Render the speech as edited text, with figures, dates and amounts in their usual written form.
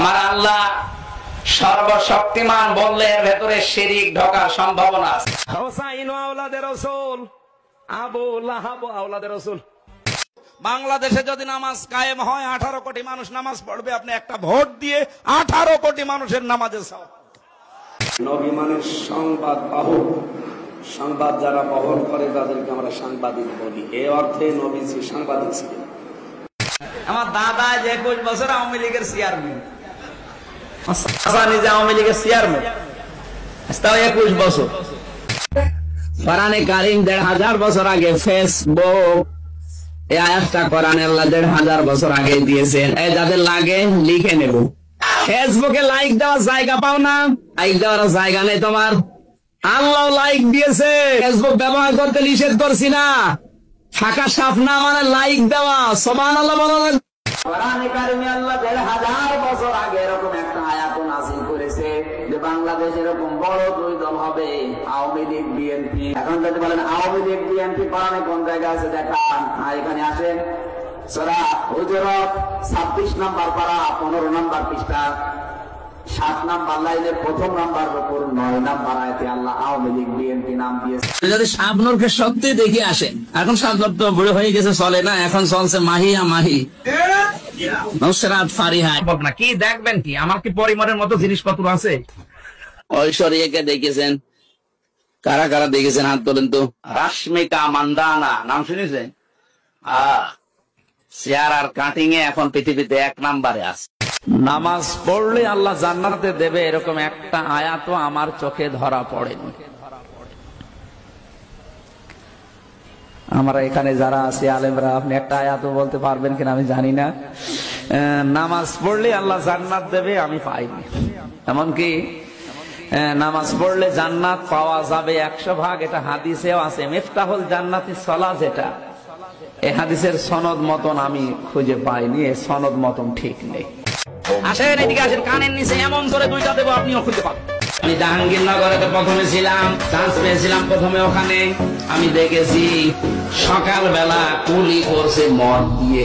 আমার আল্লাহ সর্বশক্তিমান বললে এর ভেতরে শিরিক ঢোকার সম্ভাবনা আছে। হুসাইন আওলাদে রাসূল, আবু লাহাব আওলাদে রাসূল। বাংলাদেশে যদি নামাজ কায়েম হয় 18 কোটি মানুষ নামাজ পড়বে, আপনি একটা ভোট দিয়ে 18 কোটি মানুষের নামাজের সওয়াব। নবী মানে সংবাদ বাহক, সংবাদ যারা বহন করে তাদেরকে আমরা সাংবাদিক বলি। এই অর্থে নবীজি সাংবাদিক ছিলেন। আমার দাদা 21 বছর আওয়ামী লীগের চেয়ারম্যান, নিজে আওয়ামী লীগের চেয়ারম্যান, 21 বছর। কোরআনে কারীম 1500 বছর আগে ফেসবুক এই আয়াতটা কোরআনে আল্লাহ 1500 বছর আগে দিয়েছেন। এই যাদের লাগে লিখে নেব। ফেসবুকে লাইক দেওয়ার জায়গা পাও না, লাইক দেওয়ার জায়গা নেই তোমার। আল্লাহ লাইক দিয়েছে, ফেসবুক ব্যবহার করতে নিষেধ করছি না। ফাঁকা সাফ না মানে লাইক দেওয়া। সুবহানাল্লাহ বলা লাগবে। কোরআনে কারীমে আল্লাহ 1500 বছর আগে এরকম একটা আয়াত নাযিল করেছে যে বাংলাদেশ এরকম বড় দুই দল হবে, আওয়ামী লীগ বিএনপি। এখন যদি বলেন আওয়ামী লীগ বিএনপি কোরআনে কোন জায়গায় আছে দেখান। এখানে আসেন সূরা হুজুরাত 26 নম্বর পারা 15 নম্বর পৃষ্ঠা 7 নম্বর লাইনের প্রথম নাম্বার উপর 9 নম্বর আয়াতে আল্লাহ আওয়ামী লীগ বিএনপি নাম দিয়েছে। যদি শাবনূরকে সত্যি দেখে আসেন, এখন শাবনূর তো বুড়ো হয়ে গেছে, চলে না, এখন চলছে মাহিয়া মাহি নুসরাত ফারিহা। কি দেখবেন, কি আমার কি পরিমাণের মতো জিনিসপত্র আছে? ঐশ্বরিয়াকে দেখেছেন? কারা কারা দেখেছেন হাত তোলেন তো। রাশমিকা মান্দানা নাম শুনেছেন? চেয়ার আর কাটিং এ এখন পৃথিবীতে 1 নম্বরে আছে। নামাজ পড়লে আল্লাহ জান্নাতে দেবে এরকম একটা আয়াতও আমার চোখে ধরা পড়েনি। আমরা এখানে যারা আছি আলেমরা, আপনি একটা আয়াতও বলতে পারবেন কিনা আমি জানি না। নামাজ পড়লে আল্লাহ জান্নাত দেবে আমি পাইনি। এমনকি নামাজ পড়লে জান্নাত পাওয়া যাবে 100 ভাগ, এটা হাদিসেও আছে। মিফতাহুল জান্নাতি সালাত, যেটা এই হাদিসের সনদ মতন আমি খুঁজে পাইনি, এই সনদ মতন ঠিক নেই। আসেন এদিকে আসেন, কানের নিচে এমন করে 2টা দেবো, আপনিও খুঁজে পাবেন। আমি জাহাঙ্গীরনগরে প্রথমে ছিলাম, চান্স পেয়েছিলাম প্রথমে ওখানে। আমি দেখেছি সকালবেলা কুলি করছে মদ দিয়ে।